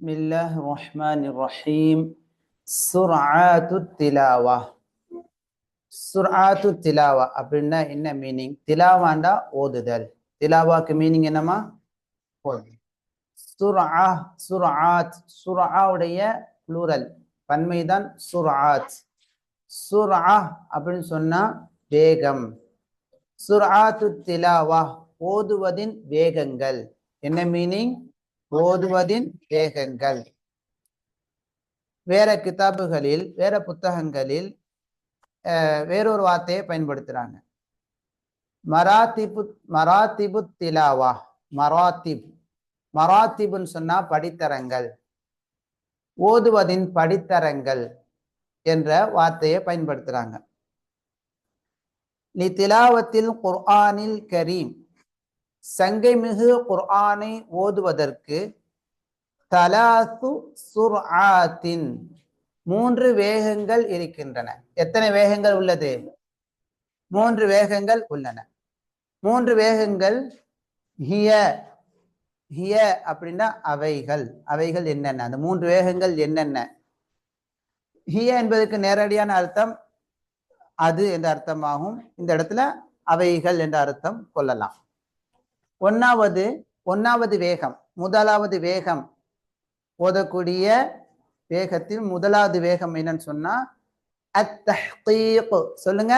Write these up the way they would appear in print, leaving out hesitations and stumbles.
பிஸ்மில்லாஹ் ரஹ்மானிர் ரஹீம். சுர்ஆத்து திலாவா. சுர்ஆத்து திலாவா அப்படின்னா என்ன meaning? திலாவாண்டா ஓதுதல். திலாவாக்கு meaning என்னமா? ஓது. சுர்ஆ, சுர்ஆத், சுர்ஆவுடைய ப்ளூரல் பன்மைதான் சுர்ஆத். சுர்ஆ அப்படின்னு சொன்னா வேகம். சுர்ஆத்து திலாவா ஓதுவதின் வேகங்கள். என்ன மீனிங்? ஓதுவதின் வேகங்கள். வேற கிதாபுகளில், வேற புத்தகங்களில் வேறொரு வார்த்தையை பயன்படுத்துறாங்க. மராத்திபு, மராத்திபு திலாவா. மராத்திப், மராத்திபுன்னு சொன்னா படித்தரங்கள், ஓதுவதின் படித்தரங்கள் என்ற வார்த்தையை பயன்படுத்துறாங்க. லி திலாவத்தில் குர்ஆனில் கரீம், சங்கை மிகு குர்ஆனை ஓதுவதற்கு தலாசு சுர்ஆத்தின், 3 வேகங்கள் இருக்கின்றன. எத்தனை வேகங்கள் உள்ளது? 3 வேகங்கள் உள்ளன. 3 வேகங்கள் ஹிய, ஹிய அப்படின்னா அவைகள். அவைகள் என்னென்ன? அந்த 3 வேகங்கள் என்னென்ன? ஹிய என்பதற்கு நேரடியான அர்த்தம் அது என்ற அர்த்தமாகும். இந்த இடத்துல அவைகள் என்ற அர்த்தம் கொள்ளலாம். ஒன்னாவது வேகம், முதலாவது வேகம், ஓதக்கூடிய வேகத்தில் முதலாவது வேகம் என்னன்னு சொன்னா அத்தஹ்கீக். சொல்லுங்க,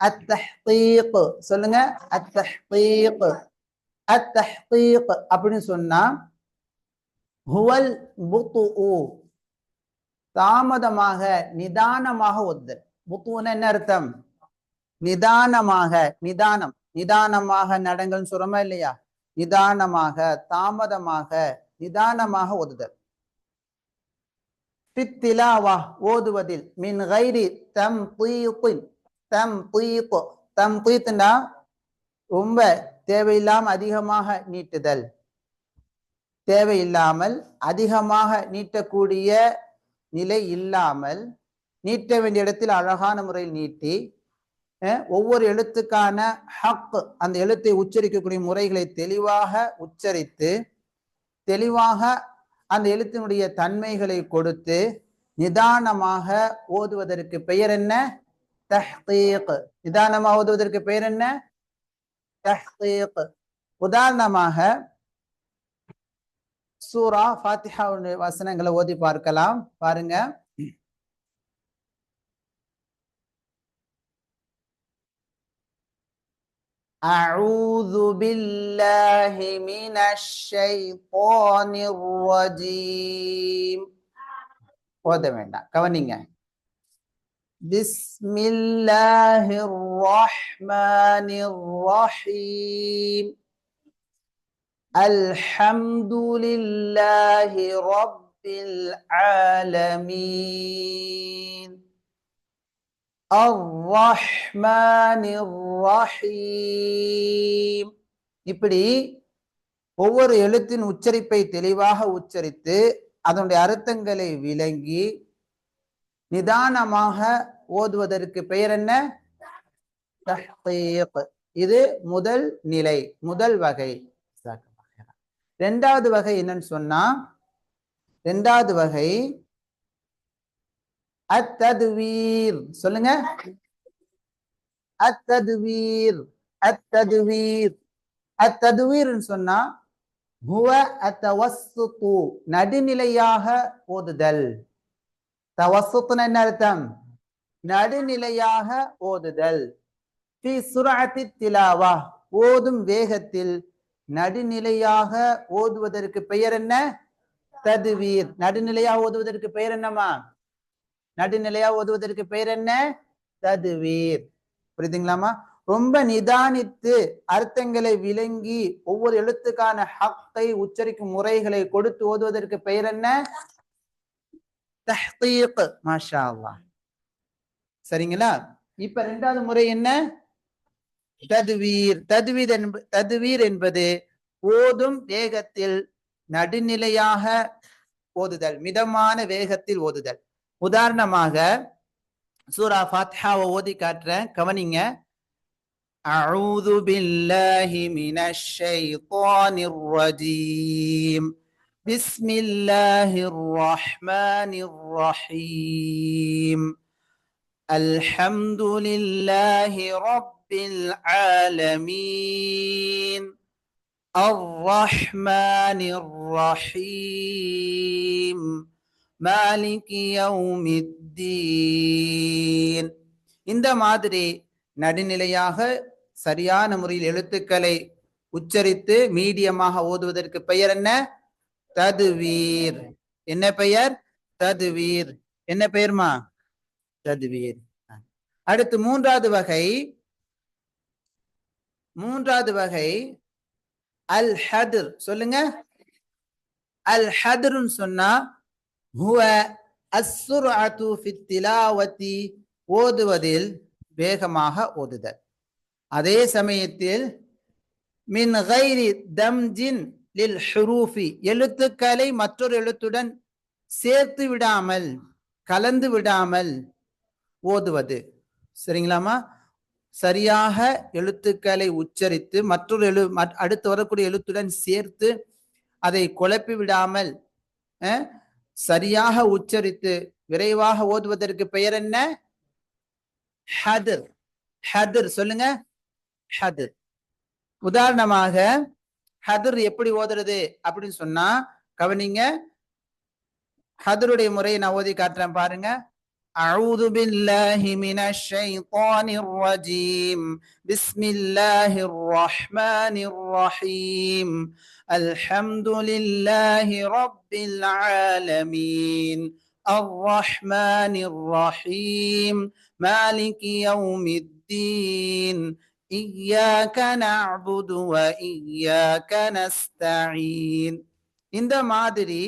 அத்தஹ்கீக். சொல்லுங்க, அத்தஹ்கீக். அத்தஹ்கீக் அப்படின்னு சொன்னா ஹுவல் புத்உ, தாமதமாக, நிதானமாக ஓதுதல். புத்துன்னா என்ன அர்த்தம்? நிதானமாக, நிதானம், நிதானமாக நடங்கள் சொல்றோமா இல்லையா? நிதானமாக, தாமதமாக, நிதானமாக ஓதுதல். பித்திலாவா ஓதுவதில், மின் கைரி தம்தீத்தின், தம்தீத், தம்தீத்னா ரொம்ப தேவையில்லாமல் அதிகமாக நீட்டுதல். தேவையில்லாமல் அதிகமாக நீட்டக்கூடிய நிலை இல்லாமல், நீட்ட வேண்டிய இடத்தில் அழகான முறையில் நீட்டி, ஒவ்வொரு எழுத்துக்கான ஹக், அந்த எழுத்தை உச்சரிக்கக்கூடிய முறைகளை தெளிவாக உச்சரித்து, தெளிவாக அந்த எழுத்தினுடைய தன்மைகளை கொடுத்து நிதானமாக ஓதுவதற்கு பெயர் என்ன? தஹ்கீக். நிதானமாக ஓதுவதற்கு பெயர் என்ன? தஹ்கீக். உதாரணமாக சூரா ஃபாத்திஹாவுடைய வசனங்களை ஓதி பார்க்கலாம். பாருங்க. அஊது பில்லாஹி மினஷ் ஷைத்தானிர் ரஜீம். ஓத வேண்டாம், கவனிங்க. பிஸ்மில்லாஹிர் ரஹ்மானிர் ரஹீம். அல்ஹம்துலில்லாஹி ரப்பில் ஆலமீன். அர்-ரஹ்மானிர் ரஹீம். இப்படி ஒவ்வொரு எழுத்தின் உச்சரிப்பை தெளிவாக உச்சரித்து அதனுடைய அர்த்தங்களை விளங்கி நிதானமாக ஓதுவதற்கு பெயர் என்ன? தஹ்கீக். இது முதல் நிலை, முதல் வகை. இரண்டாவது வகை என்னன்னு சொன்னா, இரண்டாவது வகை அத்ததுவீர். சொல்லுங்க, அத்ததுவீர். அத்ததுவீர், அத்ததுவீர் சொன்னா ஹுவ அத்தவஸ்ஸுது, நடுநிலையாக ஓதுதல். தவஸ்ஸுத்னா என்ன அர்த்தம்? நடுநிலையாக ஓதுதல். ஃபீ சுர்அத்தி திலாவா, ஓதும் வேகத்தில் நடுநிலையாக ஓதுவதற்கு பெயர் என்ன? ததுவீர். நடுநிலையாக ஓதுவதற்கு பெயர் என்னமா? நடுநிலையா ஓதுவதற்கு பெயர் என்ன? ததுவீர். புரியுதுங்களாமா? ரொம்ப நிதானித்து அர்த்தங்களை விளங்கி ஒவ்வொரு எழுத்துக்கான ஹக்கை உச்சரிக்கும் முறைகளை கொடுத்து ஓதுவதற்கு பெயர் என்ன? தஹ்கீக். மாஷா அல்லாஹ். சரிங்களா? இப்ப இரண்டாவது முறை என்ன? ததுவீர். ததுவீர் என்பது ஓதும் வேகத்தில் நடுநிலையாக ஓதுதல், மிதமான வேகத்தில் ஓதுதல். உதாரணமாக சூரா ஃபாத்திஹாவை ஓதி காட்டுறேன், கவனிங்க. أعوذ بالله من الشيطان الرجيم بسم الله الرحمن الرحيم الحمد لله رب العالمين الرحمن الرحيم مالك يوم الدين. இந்த மாதிரி நடுநிலையாக சரியான முறையில் எழுத்துக்களை உச்சரித்து மீடியமாக ஓதுவதற்கு பெயர் என்ன? ததுவீர். என்ன பெயர்? ததுவீர். என்ன பெயர்மா? ததுவீர். அடுத்து மூன்றாவது வகை அல் ஹத்ர். சொல்லுங்க. அல் ஹத்ருன்னு சொன்னா ஹுவ அஸ்ஸுர்அத்து ஃபித் திலாவத்தி, ஓதுவதில் வேகமாக ஓதுதல். அதே சமயத்தில் மின் கைரி தம்ஜின் லில் ஹுரூஃபி, எழுத்துக்களை மற்றொரு எழுத்துடன் சேர்த்து விடாமல் கலந்து விடாமல் ஓதுவது. சரிங்களாமா? சரியாக எழுத்துக்களை உச்சரித்து மற்றொரு அடுத்து வரக்கூடிய எழுத்துடன் சேர்த்து அதை குழப்பி விடாமல் சரியாக உச்சரித்து விரைவாக ஓதுவதற்கு பெயர் என்ன? ஹத்ர். ஹத்ர். சொல்லுங்க. ஹத்ர். உதாரணமாக ஹத்ர் எப்படி ஓதுறது அப்படின்னு சொன்னா கவனிங்க. ஹத்ருடைய முறையை நான் ஓதி காட்டுறேன் பாருங்க. أعوذ بالله من الشيطان الرجيم بسم الله الرحمن الرحيم الحمد لله رب العالمين الرحمن الرحيم مالك يوم الدين إياك نعبد وإياك نستعين. இந்த மாதிரி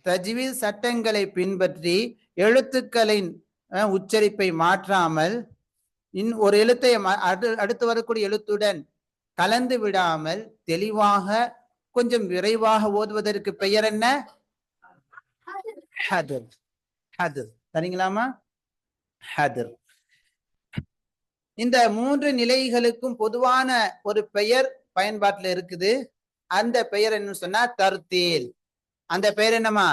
தஜ்வீத் சட்டங்களை பின்பற்றி எழுத்துக்களின் உச்சரிப்பை மாற்றாமல் ஒரு எழுத்தை அடுத்து வரக்கூடிய எழுத்துடன் கலந்து விடாமல் தெளிவாக கொஞ்சம் விரைவாக ஓதுவதற்கு பெயர் என்ன? ஹத்ர். ஹத்ர். சரிங்களாமா? ஹத்ர். இந்த மூன்று நிலைகளுக்கும் பொதுவான ஒரு பெயர் பயன்பாட்டில் இருக்குது. அந்த பெயர் என்ன சொன்னா தர்தீல். அந்த பெயர் என்னமா?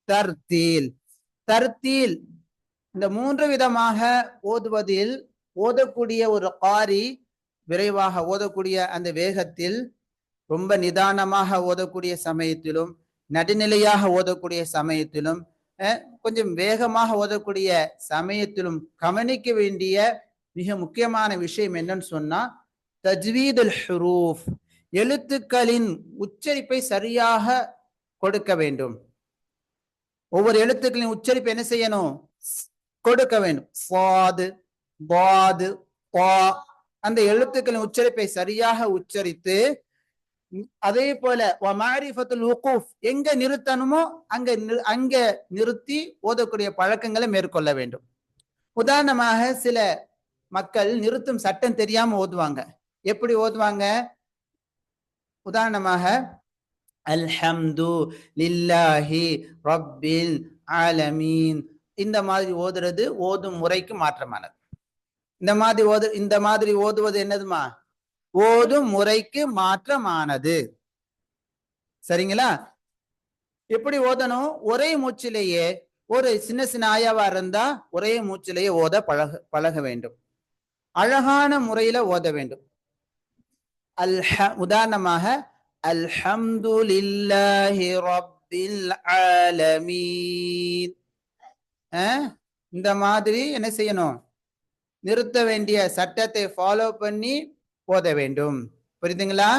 தர்தீல். தர்தீல். இந்த மூன்று விதமாக ஓதுவதில் ஓதக்கூடிய ஒரு காரி விரைவாக ஓதக்கூடிய அந்த வேகத்தில், ரொம்ப நிதானமாக ஓதக்கூடிய சமயத்திலும், நடுநிலையாக ஓதக்கூடிய சமயத்திலும், கொஞ்சம் வேகமாக ஓதக்கூடிய சமயத்திலும் கவனிக்க வேண்டிய மிக முக்கியமான விஷயம் என்னன்னு சொன்னா தஜ்வீதுல் ஹுரூஃப், எழுத்துக்களின் உச்சரிப்பை சரியாக கொடுக்க வேண்டும். ஒவ்வொரு எழுத்துக்களின் உச்சரிப்பு என்ன செய்யணும்? கொடுக்க வேண்டும். ஃபாது, பாது, பா, அந்த எழுத்துக்களின் உச்சரிப்பை சரியாக உச்சரித்து, அதே போல மாரிஃபத்துல் வுகூஃப், எங்க நிறுத்தணுமோ அங்க நிறுத்தி ஓதக்கூடிய பழக்கங்களை மேற்கொள்ள வேண்டும். உதாரணமாக சில மக்கள் நிறுத்தும் சட்டம் தெரியாம ஓதுவாங்க. எப்படி ஓதுவாங்க? உதாரணமாக அல்ஹம்து லில்லாஹி ரப்பில் ஆலமீன், இந்த மாதிரி ஓதுறது ஓதும் முறைக்கு மாற்றமானது. இந்த மாதிரி ஓதுவது என்னதுமா? ஓதும் முறைக்கு மாற்றமானது. சரிங்களா? எப்படி ஓதணும்? ஒரே மூச்சிலேயே, ஒரு சின்ன சின்ன ஆயாவா இருந்தா ஒரே மூச்சிலேயே ஓத பழக வேண்டும். அழகான முறையில ஓத வேண்டும். உதாரணமாக அல்ஹம்துலில்லாஹி ரப்பில் ஆலமீன், இந்த மாதிரி என்ன செய்யணும்? நிறுத்த வேண்டிய சட்டத்தை ஃபாலோ பண்ணி ஓத வேண்டும். புரியுதுங்களா?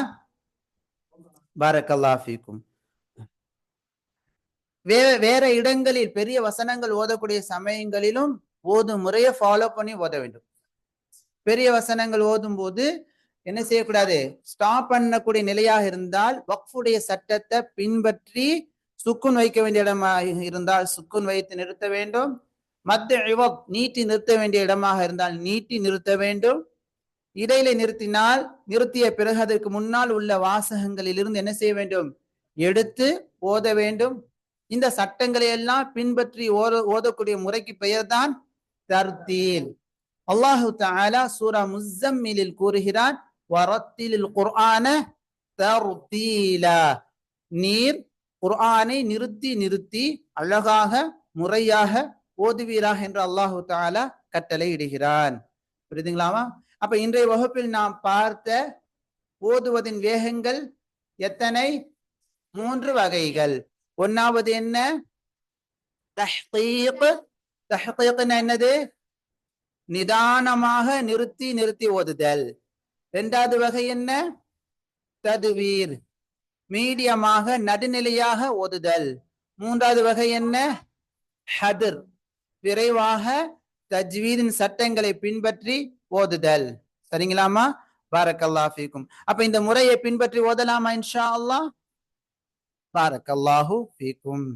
பாரக்கல்லாஹு ஃபீக்கும். வேற இடங்களில் பெரிய வசனங்கள் ஓதக்கூடிய சமயங்களிலும் ஓதும் முறையை ஃபாலோ பண்ணி ஓத வேண்டும். பெரிய வசனங்கள் ஓதும் போது என்ன செய்யக்கூடாது? ஸ்டாப் பண்ணக்கூடிய நிலையாக இருந்தால் வக்ஃபுடைய சட்டத்தை பின்பற்றி, சுக்குன் வைக்க வேண்டிய இடமாக இருந்தால் சுக்குன் வைத்து நிறுத்த வேண்டும். நீட்டி நிறுத்த வேண்டிய இடமாக இருந்தால் நீட்டி நிறுத்த வேண்டும். இடையில நிறுத்தினால் நிறுத்திய பிறகு அதற்கு முன்னால் உள்ள வாசகங்களில் இருந்து என்ன செய்ய வேண்டும்? எடுத்து ஓத வேண்டும். இந்த சட்டங்களை எல்லாம் பின்பற்றி ஓதக்கூடிய முறைக்கு பெயர் தான் தர்தீல். அல்லாஹு தஆலா சூரா முஸம்மிலில் கூறுகிறான், வரத்திலில் குர்ஆன தர்தீலா, நீர் குர்ஆனை நிறுத்தி நிறுத்தி அழகாக முறையாக ஓதுவீராக என்று அல்லாஹு தஆலா கட்டளை இடுகிறான். புரியுதுங்களாமா? அப்ப இன்றைய வகுப்பில் நாம் பார்த்த ஓதுவதின் வேகங்கள் எத்தனை? 3 வகைகள். ஒன்னாவது என்ன? தஹ்கீக். தஹ்கீக்னா என்னது? நிதானமாக நிறுத்தி நிறுத்தி ஓதுதல். இரண்டாவது வகை என்ன? ததுவீர், மீடியமாக நடுநிலையாக ஓதுதல். மூன்றாவது வகை என்ன? ஹதர், விரைவாக தஜ்வீதின் சட்டங்களை பின்பற்றி ஓதுதல். சரிங்களாமா? பாரக்கல்லாஹு ஃபீக்கும். அப்ப இந்த முறையை பின்பற்றி ஓதலாமா இன்ஷா அல்லாஹ்? பாரக்கல்லாஹு ஃபீக்கும்.